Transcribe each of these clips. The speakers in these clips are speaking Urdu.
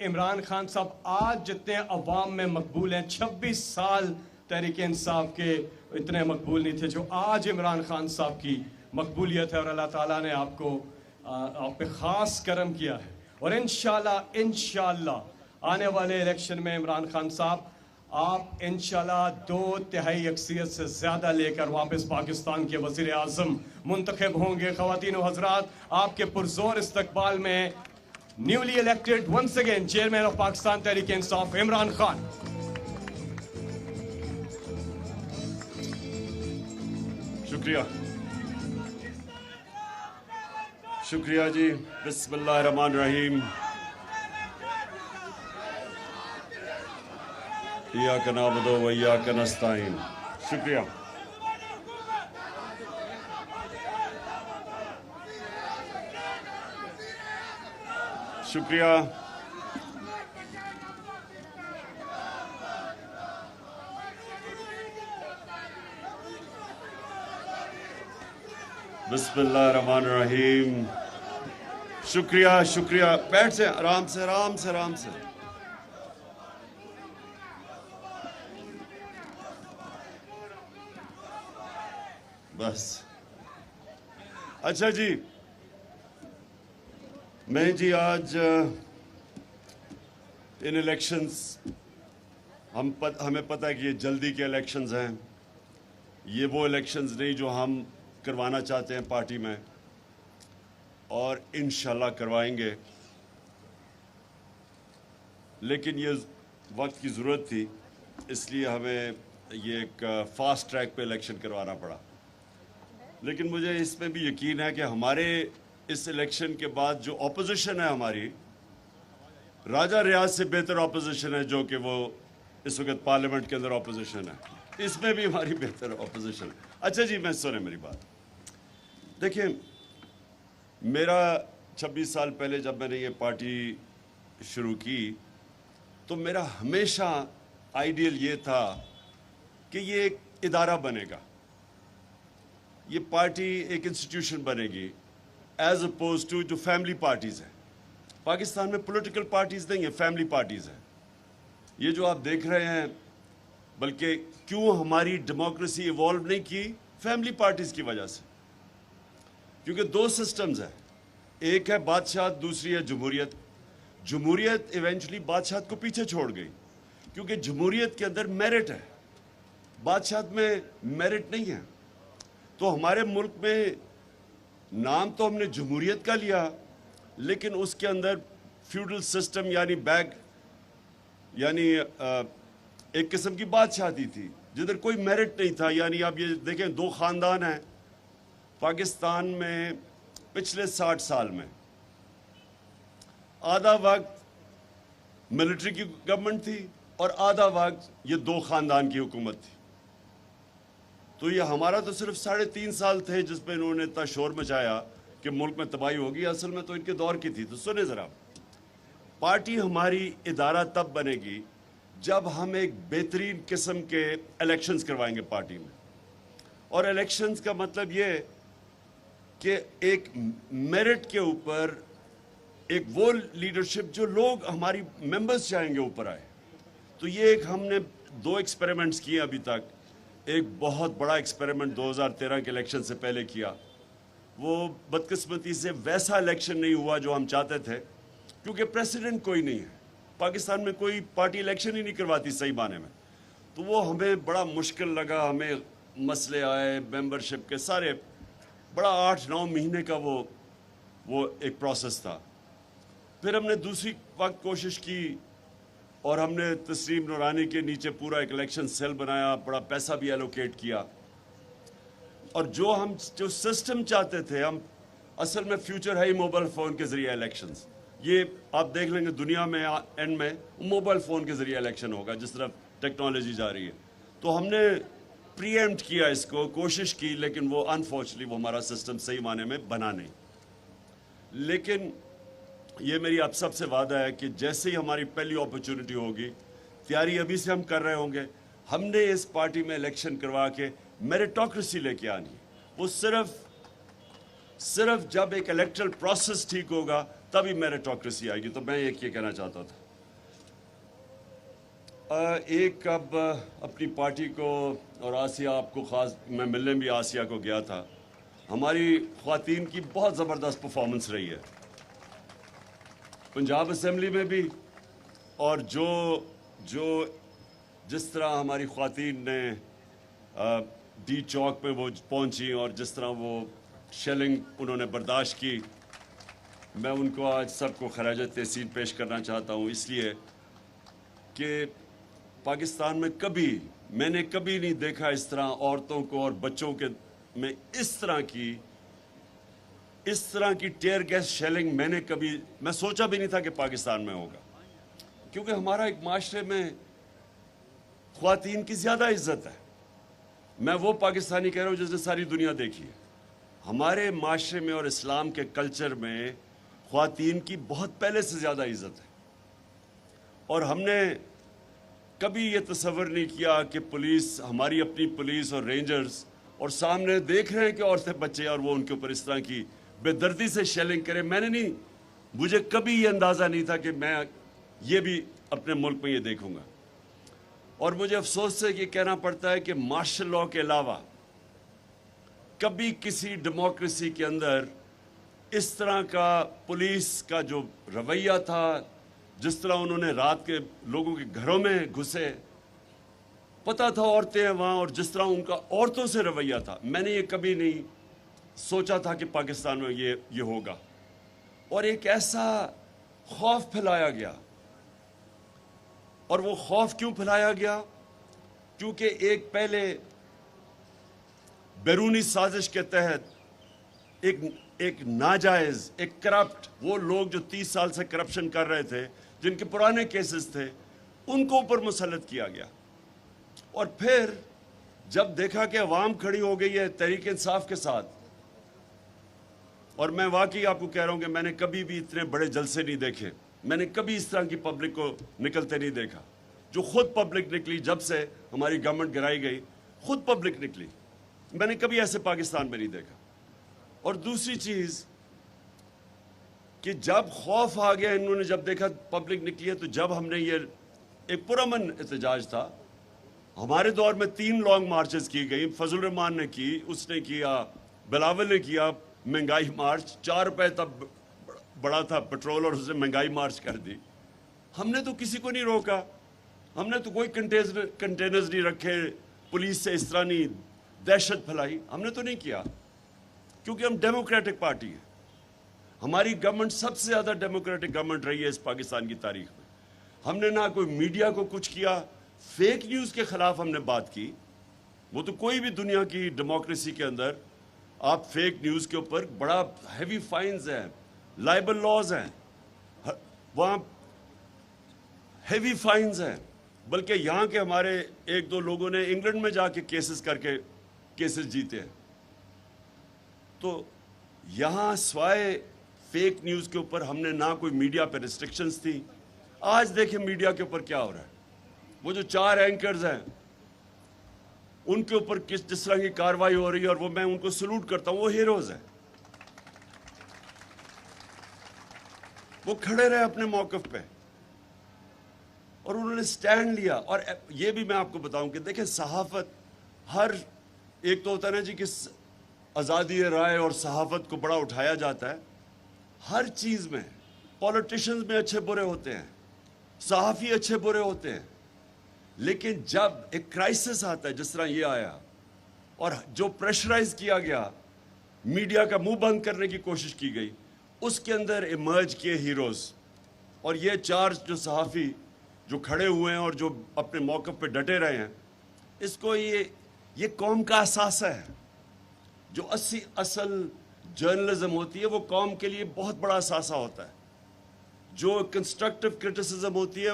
عمران خان صاحب آج جتنے عوام میں مقبول ہیں 26 سال تحریک انصاف کے اتنے مقبول نہیں تھے جو آج عمران خان صاحب کی مقبولیت ہے، اور اللہ تعالیٰ نے آپ پہ خاص کرم کیا ہے، اور انشاءاللہ آنے والے الیکشن میں عمران خان صاحب آپ انشاءاللہ 2/3 اکثریت سے زیادہ لے کر واپس پاکستان کے وزیر اعظم منتخب ہوں گے۔ خواتین و حضرات، آپ کے پرزور استقبال میں newly elected once again chairman of Pakistan Tehreek Insaf Imran Khan. شکریہ جی۔ بسم اللہ الرحمن الرحیم۔ ایاک نعبد و ایاک نستعین۔ شکریہ۔ شکریہ۔ بسم اللہ الرحمن الرحیم۔ شکریہ شکریہ۔ بیٹھ سے آرام سے آرام سے آرام سے۔ بس اچھا جی، میں جی آج ان الیکشنز ہمیں پتہ ہے کہ یہ جلدی کے الیکشنز ہیں، یہ وہ الیکشنز نہیں جو ہم کروانا چاہتے ہیں پارٹی میں، اور انشاءاللہ کروائیں گے، لیکن یہ وقت کی ضرورت تھی، اس لیے ہمیں یہ ایک فاسٹ ٹریک پہ الیکشن کروانا پڑا۔ لیکن مجھے اس میں بھی یقین ہے کہ ہمارے اس الیکشن کے بعد جو اپوزیشن ہے ہماری، راجہ ریاض سے بہتر اپوزیشن ہے جو کہ وہ اس وقت پارلیمنٹ کے اندر اپوزیشن ہے، اس میں بھی ہماری بہتر اپوزیشن ہے۔ اچھا جی، میں سنیں میری بات۔ دیکھیں، میرا 26 سال پہلے جب میں نے یہ پارٹی شروع کی تو میرا ہمیشہ آئیڈیل یہ تھا کہ یہ ایک ادارہ بنے گا، یہ پارٹی ایک انسٹیٹیوشن بنے گی، ایز اپوز ٹو جو فیملی پارٹیز ہیں۔ پاکستان میں پولیٹیکل پارٹیز نہیں ہیں، فیملی پارٹیز ہیں۔ یہ جو آپ دیکھ رہے ہیں، بلکہ کیوں ہماری ڈیموکریسی ایوالو نہیں کی؟ فیملی پارٹیز کی وجہ سے، کیونکہ دو سسٹمز ہیں، ایک ہے بادشاہت، دوسری ہے جمہوریت۔ جمہوریت ایونچولی بادشاہت کو پیچھے چھوڑ گئی، کیونکہ جمہوریت کے اندر میرٹ ہے، بادشاہت میں میرٹ نہیں ہے۔ تو ہمارے ملک میں نام تو ہم نے جمہوریت کا لیا، لیکن اس کے اندر فیوڈل سسٹم یعنی ایک قسم کی بادشاہتی تھی جدھر کوئی میرٹ نہیں تھا۔ یعنی آپ یہ دیکھیں، دو خاندان ہیں پاکستان میں پچھلے 60 سال میں، آدھا وقت ملٹری کی گورنمنٹ تھی اور آدھا وقت یہ دو خاندان کی حکومت تھی۔ تو یہ ہمارا تو صرف 3.5 سال تھے جس پہ انہوں نے اتنا شور مچایا کہ ملک میں تباہی ہوگی، اصل میں تو ان کے دور کی تھی۔ تو سنیں ذرا، پارٹی ہماری ادارہ تب بنے گی جب ہم ایک بہترین قسم کے الیکشنز کروائیں گے پارٹی میں، اور الیکشنز کا مطلب یہ کہ ایک میرٹ کے اوپر ایک وہ لیڈرشپ جو لوگ ہماری ممبرز چاہیں گے اوپر آئے۔ تو یہ ایک ہم نے 2 ایکسپیریمنٹس کیے ابھی تک۔ ایک بہت بڑا ایکسپیریمنٹ 2013 کے الیکشن سے پہلے کیا، وہ بدقسمتی سے ویسا الیکشن نہیں ہوا جو ہم چاہتے تھے، کیونکہ پریسیڈنٹ کوئی نہیں ہے پاکستان میں، کوئی پارٹی الیکشن ہی نہیں کرواتی صحیح معنی میں۔ تو وہ ہمیں بڑا مشکل لگا، ہمیں مسئلے آئے ممبرشپ کے سارے، بڑا 8-9 مہینے کا وہ ایک پروسیس تھا۔ پھر ہم نے دوسری وقت کوشش کی اور ہم نے تسلیم نورانی کے نیچے پورا ایک الیکشن سیل بنایا، بڑا پیسہ بھی ایلوکیٹ کیا، اور جو سسٹم چاہتے تھے ہم، اصل میں فیوچر ہے ہی موبائل فون کے ذریعے الیکشنز۔ یہ آپ دیکھ لیں گے دنیا میں اینڈ میں موبائل فون کے ذریعے الیکشن ہوگا جس طرح ٹیکنالوجی جا رہی ہے۔ تو ہم نے پری ایمپٹ کیا اس کو، کوشش کی، لیکن وہ انفارچونیٹلی وہ ہمارا سسٹم صحیح معنی میں بنا نہیں۔ لیکن یہ میری آپ سب سے وعدہ ہے کہ جیسے ہی ہماری پہلی اپرچونٹی ہوگی، تیاری ابھی سے ہم کر رہے ہوں گے، ہم نے اس پارٹی میں الیکشن کروا کے میریٹوکریسی لے کے آنی ہے۔ وہ صرف جب ایک الیکٹرل پروسیس ٹھیک ہوگا تبھی میریٹوکریسی آئے گی. تو میں یہ کہنا چاہتا تھا. ایک اب اپنی پارٹی کو اور آسیہ آپ کو خاص میں ملنے بھی آسیہ کو گیا تھا. ہماری خواتین کی بہت زبردست پرفارمنس رہی ہے پنجاب اسمبلی میں بھی, اور جو جس طرح ہماری خواتین نے ڈی چوک پہ وہ پہنچی اور جس طرح وہ شیلنگ انہوں نے برداشت کی, میں ان کو آج سب کو خراج تحسین پیش کرنا چاہتا ہوں, اس لیے کہ پاکستان میں میں نے کبھی نہیں دیکھا اس طرح عورتوں کو اور بچوں کے میں اس طرح کی ٹیئر گیس شیلنگ میں سوچا بھی نہیں تھا کہ پاکستان میں ہوگا, کیونکہ ہمارا ایک معاشرے میں خواتین کی زیادہ عزت ہے. میں وہ پاکستانی کہہ رہا ہوں جس نے ساری دنیا دیکھی ہے. ہمارے معاشرے میں اور اسلام کے کلچر میں خواتین کی بہت پہلے سے زیادہ عزت ہے, اور ہم نے کبھی یہ تصور نہیں کیا کہ پولیس, ہماری اپنی پولیس اور رینجرز, اور سامنے دیکھ رہے ہیں کہ عورتیں بچے اور وہ ان کے اوپر اس طرح کی بے دردی سے شیلنگ کریں. مجھے کبھی یہ اندازہ نہیں تھا کہ میں یہ بھی اپنے ملک میں یہ دیکھوں گا. اور مجھے افسوس سے یہ کہنا پڑتا ہے کہ مارشل لاء کے علاوہ کبھی کسی ڈیموکریسی کے اندر اس طرح کا پولیس کا جو رویہ تھا, جس طرح انہوں نے رات کے لوگوں کے گھروں میں گھسے, پتہ تھا عورتیں ہیں وہاں, اور جس طرح ان کا عورتوں سے رویہ تھا, میں نے یہ کبھی نہیں سوچا تھا کہ پاکستان میں یہ ہوگا. اور ایک ایسا خوف پھیلایا گیا, اور وہ خوف کیوں پھیلایا گیا؟ کیونکہ ایک پہلے بیرونی سازش کے تحت ایک ناجائز, ایک کرپٹ, وہ لوگ جو 30 سال سے کرپشن کر رہے تھے, جن کے پرانے کیسز تھے, ان کو اوپر مسلط کیا گیا. اور پھر جب دیکھا کہ عوام کھڑی ہو گئی ہے تحریک انصاف کے ساتھ, اور میں واقعی آپ کو کہہ رہا ہوں کہ میں نے کبھی بھی اتنے بڑے جلسے نہیں دیکھے, میں نے کبھی اس طرح کی پبلک کو نکلتے نہیں دیکھا. جو خود پبلک نکلی جب سے ہماری گورنمنٹ گرائی گئی, خود پبلک نکلی, میں نے کبھی ایسے پاکستان میں نہیں دیکھا. اور دوسری چیز کہ جب خوف آ گیا, انہوں نے جب دیکھا پبلک نکلی ہے, تو جب ہم نے یہ ایک پرامن احتجاج تھا, ہمارے دور میں 3 لانگ مارچز کی گئی. فضل الرحمان نے کی, اس نے کیا, بلاول نے کیا مہنگائی مارچ, 4 روپے تب بڑا تھا پیٹرول, اور اس نے مہنگائی مارچ کر دی. ہم نے تو کسی کو نہیں روکا, ہم نے تو کوئی کنٹینرز نہیں رکھے, پولیس سے اس طرح نہیں دہشت پھیلائی, ہم نے تو نہیں کیا, کیونکہ ہم ڈیموکریٹک پارٹی ہیں. ہماری گورنمنٹ سب سے زیادہ ڈیموکریٹک گورنمنٹ رہی ہے اس پاکستان کی تاریخ میں. ہم نے نہ کوئی میڈیا کو کچھ کیا, فیک نیوز کے خلاف ہم نے بات کی. وہ تو کوئی بھی دنیا کی ڈیموکریسی کے اندر آپ فیک نیوز کے اوپر بڑا ہیوی فائنز ہیں, لائبل لاز ہیں, وہاں ہیوی فائنز ہیں. بلکہ یہاں کے ہمارے 1-2 لوگوں نے انگلینڈ میں جا کے کیسز جیتے ہیں. تو یہاں سوائے فیک نیوز کے اوپر ہم نے نہ کوئی میڈیا پہ ریسٹرکشنز تھی. آج دیکھیں میڈیا کے اوپر کیا ہو رہا ہے. وہ جو 4 اینکرز ہیں ان کے اوپر جس طرح کی کاروائی ہو رہی ہے, اور وہ میں ان کو سلوٹ کرتا ہوں, وہ ہیروز ہیں. وہ کھڑے رہے اپنے موقف پہ, اور انہوں نے سٹینڈ لیا. اور یہ بھی میں آپ کو بتاؤں کہ دیکھیں صحافت ہر ایک تو ہوتا ہے نا جی کہ آزادی رائے اور صحافت کو بڑا اٹھایا جاتا ہے. ہر چیز میں پولیٹیشنز میں اچھے برے ہوتے ہیں, صحافی اچھے برے ہوتے ہیں, لیکن جب ایک کرائسس آتا ہے جس طرح یہ آیا, اور جو پریشرائز کیا گیا, میڈیا کا منہ بند کرنے کی کوشش کی گئی, اس کے اندر ایمرج کیے ہیروز. اور یہ 4 جو صحافی جو کھڑے ہوئے ہیں اور جو اپنے موقف پہ ڈٹے رہے ہیں, اس کو یہ قوم کا اثاثہ ہے. جو اصل جرنلزم ہوتی ہے وہ قوم کے لیے بہت بڑا اثاثہ ہوتا ہے. جو کنسٹرکٹیو کرٹیسزم ہوتی ہے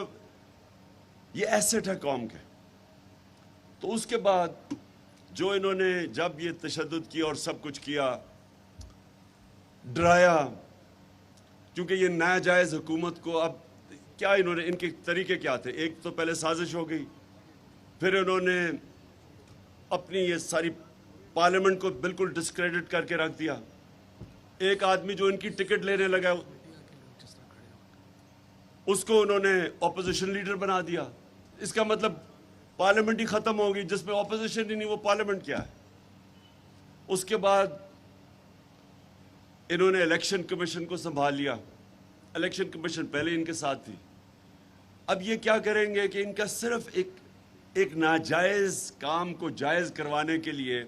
یہ ایسٹ ہے قوم کے. تو اس کے بعد جو انہوں نے جب یہ تشدد کیا اور سب کچھ کیا, ڈرایا, کیونکہ یہ ناجائز حکومت کو, اب کیا انہوں نے, ان کے طریقے کیا تھے؟ ایک تو پہلے سازش ہو گئی, پھر انہوں نے اپنی یہ ساری پارلیمنٹ کو بالکل ڈسکریڈٹ کر کے رکھ دیا. ایک آدمی جو ان کی ٹکٹ لینے لگا, اس کو انہوں نے اپوزیشن لیڈر بنا دیا. اس کا مطلب پارلیمنٹ ہی ختم ہوگی. جس میں اپوزیشن ہی نہیں وہ پارلیمنٹ کیا ہے؟ اس کے بعد انہوں نے الیکشن کمیشن کو سنبھال لیا. الیکشن کمیشن پہلے ان کے ساتھ تھی. اب یہ کیا کریں گے کہ ان کا صرف ایک ناجائز کام کو جائز کروانے کے لیے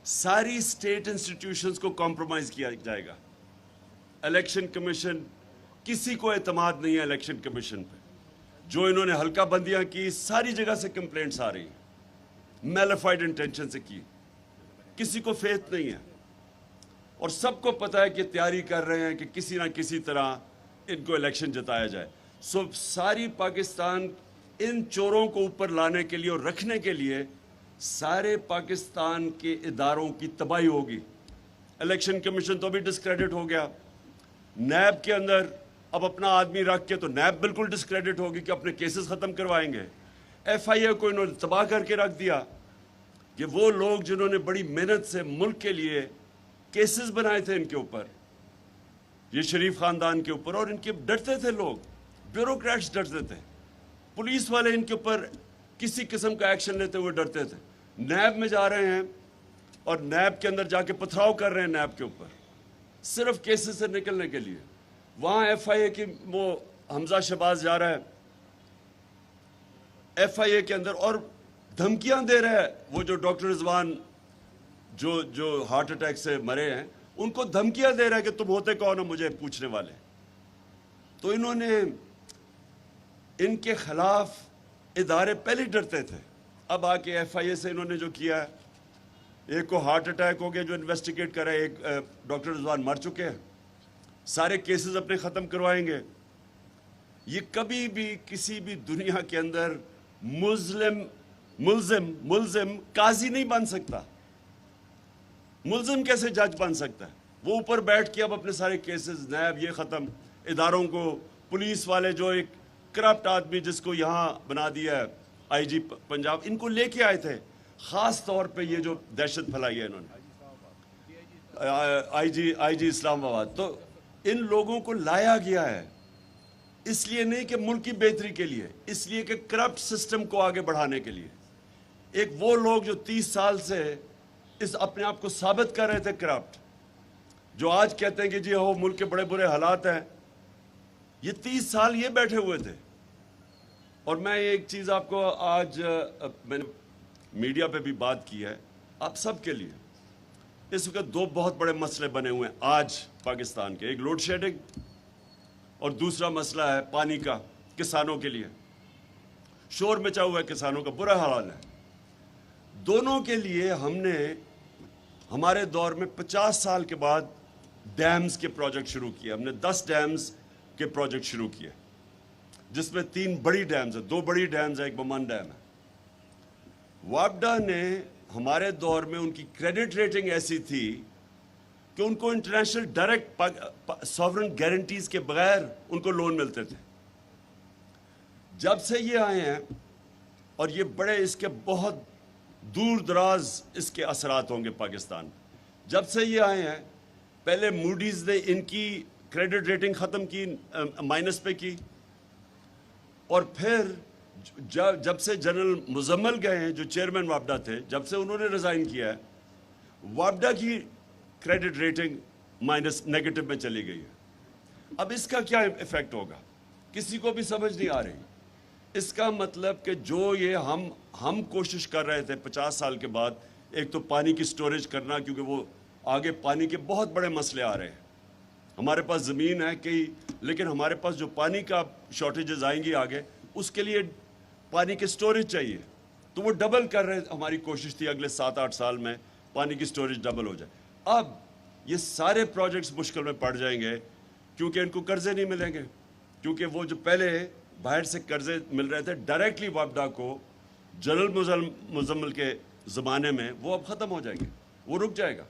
ساری اسٹیٹ انسٹیٹیوشنز کو کمپرومائز کیا جائے گا. الیکشن کمیشن، کسی کو اعتماد نہیں ہے الیکشن کمیشن پہ. جو انہوں نے حلقہ بندیاں کی، ساری جگہ سے کمپلینٹس آ رہی ہیں، میلیفائڈ انٹینشن سے کی. کسی کو فیتھ نہیں ہے، اور سب کو پتہ ہے کہ تیاری کر رہے ہیں کہ کسی نہ کسی طرح ان کو الیکشن جتایا جائے. ساری پاکستان ان چوروں کو اوپر لانے کے لیے اور رکھنے کے لیے سارے پاکستان کے اداروں کی تباہی ہوگی. الیکشن کمیشن تو بھی ڈسکریڈٹ ہو گیا. نیب کے اندر اب اپنا آدمی رکھ کے تو نیب بالکل ڈسکریڈٹ ہوگی کہ اپنے کیسز ختم کروائیں گے. ایف آئی اے کو انہوں نے تباہ کر کے رکھ دیا کہ وہ لوگ جنہوں نے بڑی محنت سے ملک کے لیے کیسز بنائے تھے ان کے اوپر، یہ شریف خاندان کے اوپر، اور ان کے ڈرتے تھے لوگ، بیوروکریٹس ڈرتے تھے، پولیس والے ان کے اوپر کسی قسم کا ایکشن لیتے ہوئے ڈرتے تھے. نیب میں جا رہے ہیں اور نیب کے اندر جا کے پتھراؤ کر رہے ہیں نیب کے اوپر صرف کیسز سے نکلنے کے لیے. وہاں ایف آئی اے کی وہ حمزہ شہباز جا رہا ہے ایف آئی اے کے اندر اور دھمکیاں دے رہا ہے. وہ جو ڈاکٹر رضوان جو ہارٹ اٹیک سے مرے ہیں، ان کو دھمکیاں دے رہا ہے کہ تم ہوتے کون ہو مجھے پوچھنے والے. تو انہوں نے ان کے خلاف ادارے پہلے ڈرتے تھے. اب آ کے ایف آئی اے سے انہوں نے جو کیا ہے، ایک کو ہارٹ اٹیک ہو گیا جو انویسٹیگیٹ کرے، ایک ڈاکٹر رضوان مر چکے ہیں، سارے کیسز اپنے ختم کروائیں گے. یہ کبھی بھی کسی بھی دنیا کے اندر ملزم قاضی نہیں بن سکتا. ملزم کیسے جج بن سکتا ہے؟ وہ اوپر بیٹھ کے اب اپنے سارے کیسز، نیب یہ ختم، اداروں کو، پولیس والے جو ایک کرپٹ آدمی جس کو یہاں بنا دیا ہے آئی جی پنجاب، ان کو لے کے آئے تھے خاص طور پہ یہ جو دہشت پھیلائی ہے انہوں نے، آئی جی اسلام آباد. تو ان لوگوں کو لایا گیا ہے اس لیے نہیں کہ ملک کی بہتری کے لیے، اس لیے کہ کرپٹ سسٹم کو آگے بڑھانے کے لیے. ایک وہ لوگ جو 30 سال سے اس اپنے آپ کو ثابت کر رہے تھے کرپٹ، جو آج کہتے ہیں کہ جی ہو ملک کے بڑے برے حالات ہیں، یہ 30 سال یہ بیٹھے ہوئے تھے. اور میں ایک چیز آپ کو آج میں نے میڈیا پہ بھی بات کی ہے آپ سب کے لیے. اس وقت دو بہت بڑے مسئلے بنے ہوئے ہیں آج پاکستان کے، ایک لوڈ شیڈنگ اور دوسرا مسئلہ ہے پانی کا کسانوں کے لیے. شور مچا ہوا ہے، کسانوں کا برا حال ہے. دونوں کے لیے ہم نے ہمارے دور میں 50 سال کے بعد ڈیمز کے پروجیکٹ شروع کیے. ہم نے 10 ڈیمز کے پروجیکٹ شروع کیے جس میں 3 بڑی ڈیمز ہیں، 2 بڑی ڈیمز ہیں، ایک بمان ڈیم ہے. وابڈا نے ہمارے دور میں ان کی کریڈٹ ریٹنگ ایسی تھی کہ ان کو انٹرنیشنل ڈائریکٹ سوورن گارنٹیز کے بغیر ان کو لون ملتے تھے. جب سے یہ آئے ہیں اور یہ بڑے اس کے بہت دور دراز اس کے اثرات ہوں گے پاکستان. جب سے یہ آئے ہیں پہلے موڈیز نے ان کی کریڈٹ ریٹنگ ختم کی، مائنس پہ کی، اور پھر جب سے جنرل مزمل گئے ہیں جو چیئرمین وابڈا تھے، جب سے انہوں نے ریزائن کیا ہے، وابڈا کی کریڈٹ ریٹنگ مائنس نیگیٹو میں چلی گئی ہے. اب اس کا کیا ایفیکٹ ہوگا کسی کو بھی سمجھ نہیں آ رہی. اس کا مطلب کہ جو یہ ہم کوشش کر رہے تھے 50 سال کے بعد، ایک تو پانی کی سٹوریج کرنا، کیونکہ وہ آگے پانی کے بہت بڑے مسئلے آ رہے ہیں. ہمارے پاس زمین ہے کئی، لیکن ہمارے پاس جو پانی کا شارٹیجز آئیں گی آگے، اس کے لیے پانی کی سٹوریج چاہیے. تو وہ ڈبل کر رہے، ہماری کوشش تھی اگلے 7-8 سال میں پانی کی سٹوریج ڈبل ہو جائے. اب یہ سارے پروجیکٹس مشکل میں پڑ جائیں گے کیونکہ ان کو قرضے نہیں ملیں گے، کیونکہ وہ جو پہلے باہر سے قرضے مل رہے تھے ڈائریکٹلی وابڈا کو جنرل مزمل کے زمانے میں، وہ اب ختم ہو جائیں گے، وہ رک جائے گا.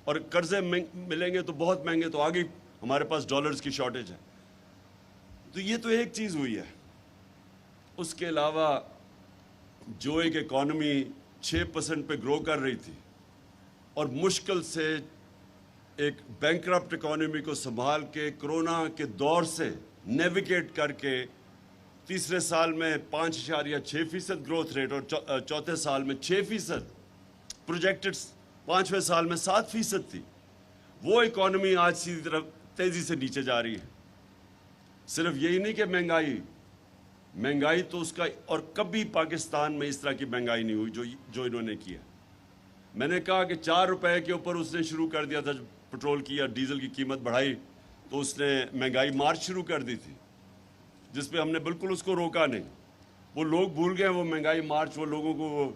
اور قرضے ملیں گے تو بہت مہنگے، تو آگے ہمارے پاس ڈالرز کی شارٹیج ہے. تو یہ تو ایک چیز ہوئی ہے. اس کے علاوہ جو ایک اکانومی 6% پہ گرو کر رہی تھی اور مشکل سے ایک بینکرپٹ اکانومی کو سنبھال کے کرونا کے دور سے نیویگیٹ کر کے تیسرے سال میں 5.6% گروتھ ریٹ اور چوتھے سال میں 6%، پروجیکٹڈ پانچویں سال میں 7% تھی، وہ اکانومی آج سیدھی طرف تیزی سے نیچے جا رہی ہے۔ صرف یہی نہیں کہ مہنگائی تو اس کا، اور کبھی پاکستان میں اس طرح کی مہنگائی نہیں ہوئی جو انہوں نے کیا۔ میں نے کہا کہ 4 روپے کے اوپر اس نے شروع کر دیا تھا، جب پٹرول کی یا ڈیزل کی قیمت بڑھائی تو اس نے مہنگائی مارچ شروع کر دی تھی، جس پہ ہم نے بالکل اس کو روکا نہیں۔ وہ لوگ بھول گئے وہ مہنگائی مارچ، وہ لوگوں کو وہ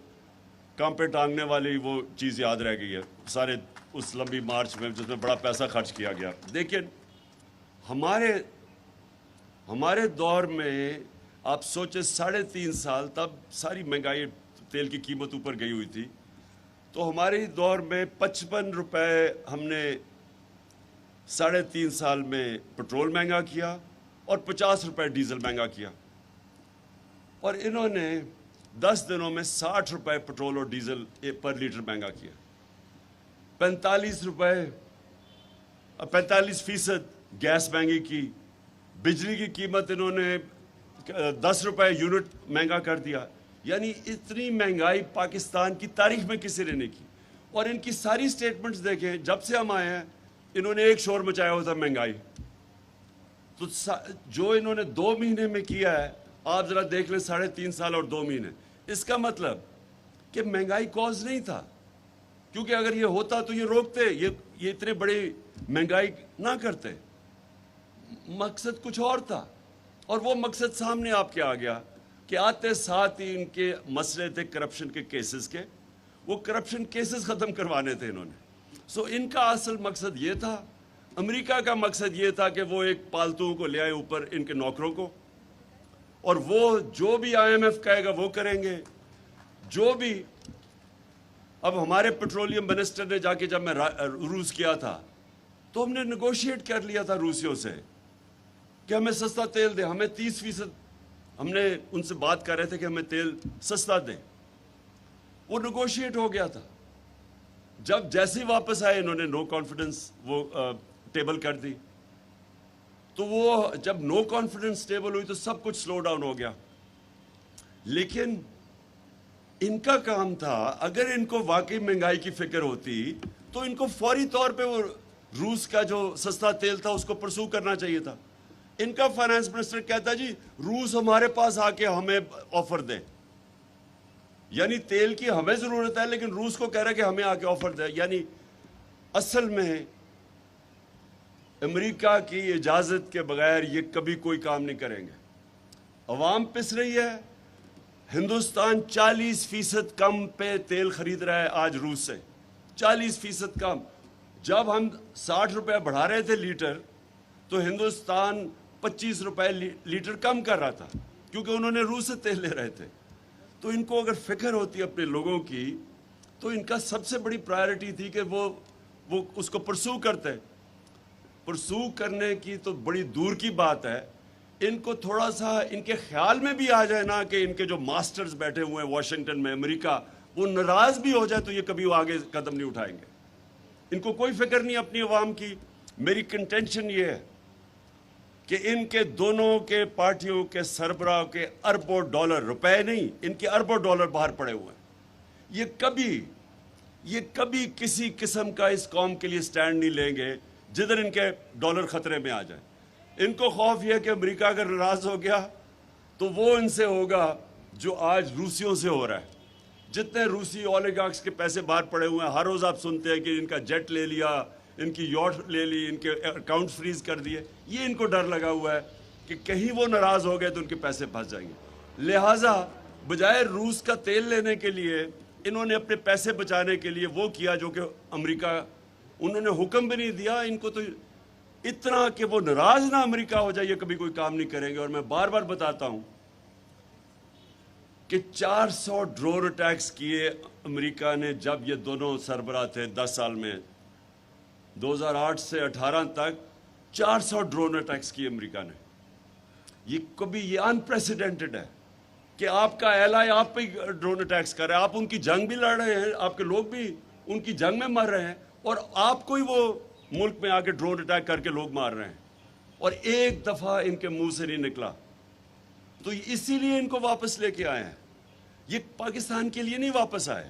کام پہ ٹانگنے والی وہ چیز یاد رہ گئی ہے سارے اس لمبی مارچ میں، جس میں بڑا پیسہ خرچ کیا گیا۔ لیکن ہمارے دور میں آپ سوچیں 3.5 سال، تب ساری مہنگائی، تیل کی قیمت اوپر گئی ہوئی تھی، تو ہمارے دور میں 55 روپے ہم نے 3.5 سال میں پٹرول مہنگا کیا اور 50 روپے ڈیزل مہنگا کیا، اور انہوں نے 10 دنوں میں 60 روپے پٹرول اور ڈیزل پر لیٹر مہنگا کیا۔ 45% گیس مہنگی کی، بجلی کی قیمت انہوں نے 10 روپے یونٹ مہنگا کر دیا۔ یعنی اتنی مہنگائی پاکستان کی تاریخ میں کسی نے نہیں کی۔ اور ان کی ساری سٹیٹمنٹس دیکھیں، جب سے ہم آئے ہیں انہوں نے ایک شور مچایا ہوتا مہنگائی۔ تو جو انہوں نے 2 مہینے میں کیا ہے، آپ ذرا دیکھ لیں 3.5 سال اور 2 مہینے، اس کا مطلب کہ مہنگائی کوز نہیں تھا، کیونکہ اگر یہ ہوتا تو یہ روکتے، یہ اتنے بڑی مہنگائی نہ کرتے۔ مقصد کچھ اور تھا، اور وہ مقصد سامنے آپ کے آ گیا کہ آتے ساتھ ہی ان کے مسئلے تھے کرپشن کے کیسز کے، وہ کرپشن کیسز ختم کروانے تھے انہوں نے۔ سو ان کا اصل مقصد یہ تھا۔ امریکہ کا مقصد یہ تھا کہ وہ ایک پالتو کو لے آئے اوپر، ان کے نوکروں کو، اور وہ جو بھی IMF کہے گا وہ کریں گے۔ جو بھی اب ہمارے پیٹرولیم منسٹر نے جا کے، جب میں روس کیا تھا تو ہم نے نیگوشیٹ کر لیا تھا روسیوں سے کہ ہمیں سستا تیل دیں، ہمیں 30%، ہم نے ان سے بات کر رہے تھے کہ ہمیں تیل سستا دیں، وہ نیگوشیٹ ہو گیا تھا۔ جب جیسے ہی واپس آئے انہوں نے نو کانفیڈنس وہ ٹیبل کر دی، تو وہ جب نو کانفیڈنس ٹیبل ہوئی تو سب کچھ سلو ڈاؤن ہو گیا۔ لیکن ان کا کام تھا، اگر ان کو واقعی مہنگائی کی فکر ہوتی تو ان کو فوری طور پہ وہ روس کا جو سستا تیل تھا اس کو پرسو کرنا چاہیے تھا۔ ان کا فائنانس منسٹر کہتا جی روس ہمارے پاس آ کے ہمیں آفر دے، یعنی تیل کی ہمیں ضرورت ہے لیکن روس کو کہہ رہا ہے کہ ہمیں آ کے آفر دے۔ یعنی اصل میں امریکہ کی اجازت کے بغیر یہ کبھی کوئی کام نہیں کریں گے۔ عوام پس رہی ہے، ہندوستان 40% کم پہ تیل خرید رہا ہے آج روس سے، 40% کم۔ جب ہم 60 روپے بڑھا رہے تھے لیٹر تو ہندوستان 25 روپے لیٹر کم کر رہا تھا، کیونکہ انہوں نے روس سے تیل لے رہے تھے۔ تو ان کو اگر فکر ہوتی اپنے لوگوں کی تو ان کا سب سے بڑی پرائرٹی تھی کہ وہ اس کو پرسو کرتے۔ پرسو کرنے کی تو بڑی دور کی بات ہے، ان کو تھوڑا سا ان کے خیال میں بھی آ جائے نا کہ ان کے جو ماسٹرز بیٹھے ہوئے ہیں واشنگٹن میں، امریکہ، وہ ناراض بھی ہو جائے تو یہ کبھی وہ آگے قدم نہیں اٹھائیں گے۔ ان کو کوئی فکر نہیں اپنی عوام کی۔ میری کنٹینشن یہ ہے کہ ان کے دونوں کے پارٹیوں کے سربراہ کے اربوں ڈالر، روپے نہیں، ان کے اربوں ڈالر باہر پڑے ہوئے ہیں۔ یہ کبھی کسی قسم کا اس قوم کے لیے سٹینڈ نہیں لیں گے جدھر ان کے ڈالر خطرے میں آ جائیں۔ ان کو خوف یہ ہے کہ امریکہ اگر ناراض ہو گیا تو وہ ان سے ہوگا جو آج روسیوں سے ہو رہا ہے۔ جتنے روسی اولیگارکس کے پیسے باہر پڑے ہوئے ہیں، ہر روز آپ سنتے ہیں کہ ان کا جیٹ لے لیا، ان کی یاٹ لے لی، ان کے اکاؤنٹ فریز کر دیے۔ یہ ان کو ڈر لگا ہوا ہے کہ کہیں وہ ناراض ہو گئے تو ان کے پیسے پھنس جائیں گے۔ لہٰذا بجائے روس کا تیل لینے کے لیے انہوں نے اپنے پیسے بچانے کے لیے وہ کیا جو کہ امریکہ، انہوں نے حکم بھی نہیں دیا ان کو، تو اتنا کہ وہ ناراض نہ امریکہ ہو جائے، یہ کبھی کوئی کام نہیں کریں گے۔ اور میں بار بار بتاتا ہوں کہ 400 ڈرون اٹیکس کیے امریکہ نے جب یہ دونوں سربراہ تھے 10 سال میں، 2008 سے 18 تک 400 ڈرون اٹیکس کیے امریکہ نے۔ یہ انپریسیڈنٹڈ ہے کہ آپ کا ایلائی آپ پہ ڈرون اٹیکس کر رہا ہے، آپ ان کی جنگ بھی لڑ رہے ہیں، آپ کے لوگ بھی ان کی جنگ میں مر رہے ہیں، اور آپ کو ہی وہ ملک میں آ کے ڈرون اٹیک کر کے لوگ مار رہے ہیں۔ اور ایک دفعہ ان کے منہ سے نہیں نکلا. تو اسی لیے ان کو واپس لے کے آئے ہیں. یہ پاکستان کے لیے نہیں واپس آئے,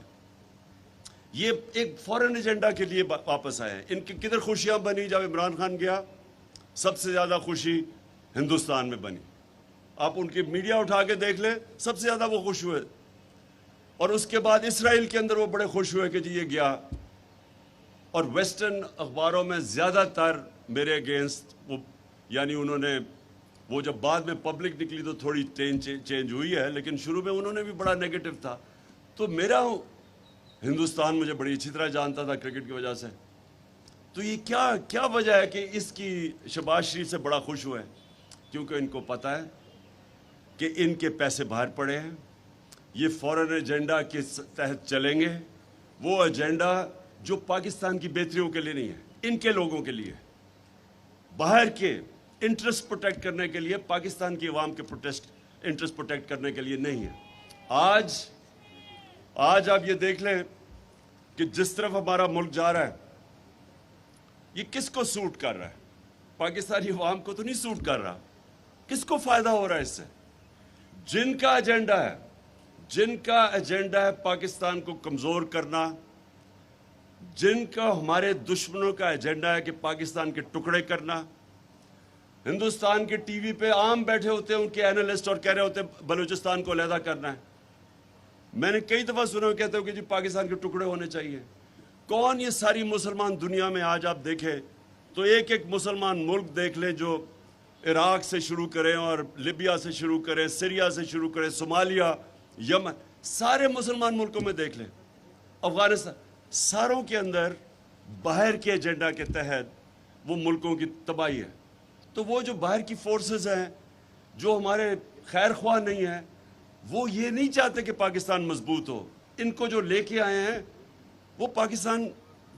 یہ ایک فورن ایجنڈا کے لیے واپس آئے ہیں. ان کی کدھر خوشیاں بنی جب عمران خان گیا؟ سب سے زیادہ خوشی ہندوستان میں بنی. آپ ان کی میڈیا اٹھا کے دیکھ لیں, سب سے زیادہ وہ خوش ہوئے. اور اس کے بعد اسرائیل کے اندر وہ بڑے خوش ہوئے کہ جی یہ گیا. اور ویسٹرن اخباروں میں زیادہ تر میرے اگینسٹ یعنی انہوں نے وہ جب بعد میں پبلک نکلی تو تھوڑی چینج ہوئی ہے, لیکن شروع میں انہوں نے بھی بڑا نیگیٹو تھا. تو میرا ہندوستان مجھے بڑی اچھی طرح جانتا تھا کرکٹ کی وجہ سے. تو یہ کیا وجہ ہے کہ اس کی شہباز شریف سے بڑا خوش ہوئے؟ کیونکہ ان کو پتہ ہے کہ ان کے پیسے باہر پڑے ہیں, یہ فورن ایجنڈا کے تحت چلیں گے. وہ ایجنڈا جو پاکستان کی بہتریوں کے لیے نہیں ہے, ان کے لوگوں کے لیے, باہر کے انٹرسٹ پروٹیکٹ کرنے کے لیے, پاکستان کی عوام کے انٹرسٹ پروٹیکٹ کرنے کے لیے نہیں ہے. آج آپ یہ دیکھ لیں کہ جس طرف ہمارا ملک جا رہا ہے یہ کس کو سوٹ کر رہا ہے؟ پاکستانی عوام کو تو نہیں سوٹ کر رہا. کس کو فائدہ ہو رہا ہے اس سے؟ جن کا ایجنڈا ہے پاکستان کو کمزور کرنا, جن کا ہمارے دشمنوں کا ایجنڈا ہے کہ پاکستان کے ٹکڑے کرنا. ہندوستان کے ٹی وی پہ عام بیٹھے ہوتے ہیں ان کے اینالسٹ اور کہہ رہے ہوتے ہیں بلوچستان کو علیحدہ کرنا ہے. میں نے کئی دفعہ سنا کہتے ہو کہ جی پاکستان کے ٹکڑے ہونے چاہیے. کون یہ ساری مسلمان دنیا میں آج آپ دیکھیں تو ایک مسلمان ملک دیکھ لیں جو عراق سے شروع کریں اور لیبیا سے شروع کریں, سیریا سے شروع کریں, صومالیہ, یمن, سارے مسلمان ملکوں میں دیکھ لیں, افغانستان, ساروں کے اندر باہر کے ایجنڈا کے تحت وہ ملکوں کی تباہی ہے. تو وہ جو باہر کی فورسز ہیں جو ہمارے خیر خواہ نہیں ہیں, وہ یہ نہیں چاہتے کہ پاکستان مضبوط ہو. ان کو جو لے کے آئے ہیں وہ پاکستان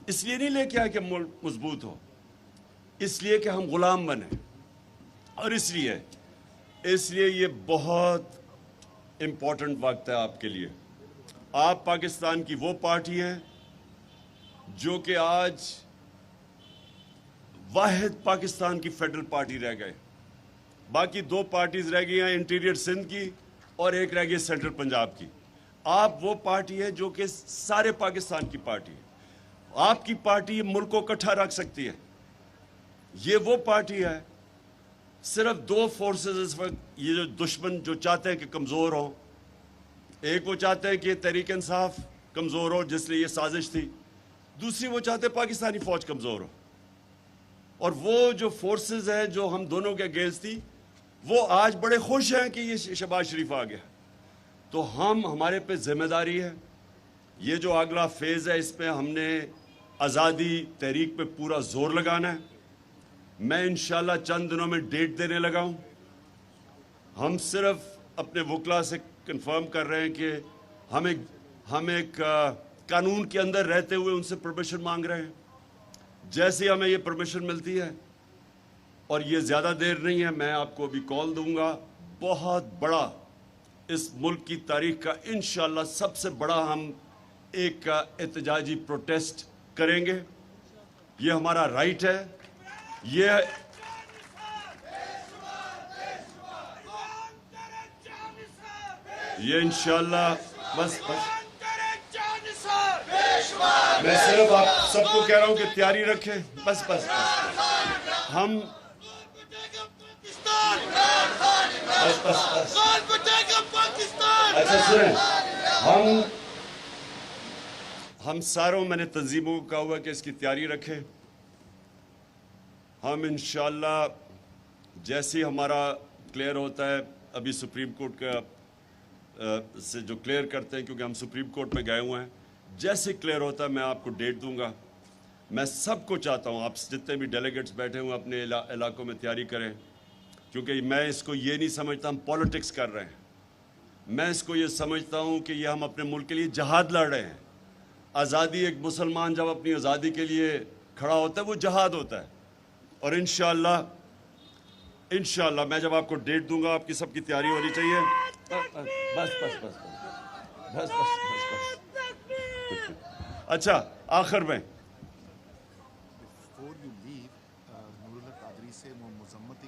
اس لیے نہیں لے کے آئے کہ ملک مضبوط ہو, اس لیے کہ ہم غلام بنیں. اور اس لیے یہ بہت امپورٹنٹ وقت ہے آپ کے لیے. آپ پاکستان کی وہ پارٹی ہیں جو کہ آج واحد پاکستان کی فیڈرل پارٹی رہ گئے. باقی دو پارٹیز رہ گئی ہیں, انٹیریئر سندھ کی اور ایک رہ گئی سینٹرل پنجاب کی. آپ وہ پارٹی ہے جو کہ سارے پاکستان کی پارٹی ہے. آپ کی پارٹی ملک کو اکٹھا رکھ سکتی ہے. یہ وہ پارٹی ہے, صرف دو فورسز اس وقت یہ جو دشمن جو چاہتے ہیں کہ کمزور ہوں. ایک وہ چاہتے ہیں کہ تحریک انصاف کمزور ہو جس لیے یہ سازش تھی, دوسری وہ چاہتے ہیں پاکستانی فوج کمزور ہو. اور وہ جو فورسز ہیں جو ہم دونوں کے اگینسٹ تھی وہ آج بڑے خوش ہیں کہ یہ شہباز شریف آ گیا. تو ہمارے پہ ذمہ داری ہے, یہ جو اگلا فیز ہے اس پہ ہم نے آزادی تحریک پہ پورا زور لگانا ہے. میں انشاءاللہ چند دنوں میں ڈیٹ دینے لگا ہوں. ہم صرف اپنے وکلا سے کنفرم کر رہے ہیں کہ ہم ایک قانون کے اندر رہتے ہوئے ان سے پرمیشن مانگ رہے ہیں. جیسے ہمیں یہ پرمیشن ملتی ہے, اور یہ زیادہ دیر نہیں ہے, میں آپ کو ابھی کال دوں گا. بہت بڑا اس ملک کی تاریخ کا انشاءاللہ سب سے بڑا ہم ایک احتجاجی پروٹیسٹ کریں گے. یہ ہمارا رائٹ ہے. یہ انشاءاللہ بس میں صرف آپ سب کو کہہ رہا ہوں کہ تیاری رکھیں. بس ہم اچھا سنیں, ہم ساروں میں نے تنظیموں کو کہا ہوا کہ اس کی تیاری رکھیں. ہم انشاءاللہ جیسے ہمارا کلیئر ہوتا ہے, ابھی سپریم کورٹ کا سے جو کلیئر کرتے ہیں کیونکہ ہم سپریم کورٹ میں گئے ہوئے ہیں, جیسے کلیئر ہوتا ہے میں آپ کو ڈیٹ دوں گا. میں سب کو چاہتا ہوں آپ جتنے بھی ڈیلیگیٹس بیٹھے ہوئے اپنے علاقوں میں تیاری کریں, کیونکہ میں اس کو یہ نہیں سمجھتا ہم پولیٹکس کر رہے ہیں. میں اس کو یہ سمجھتا ہوں کہ یہ ہم اپنے ملک کے لیے جہاد لڑ رہے ہیں. آزادی, ایک مسلمان جب اپنی آزادی کے لیے کھڑا ہوتا ہے وہ جہاد ہوتا ہے. اور انشاءاللہ میں جب آپ کو ڈیٹ دوں گا آپ کی سب کی تیاری ہونی چاہیے. بس اچھا آخر میں Before you leave, نور اللہ قادری سے وہ مذمتی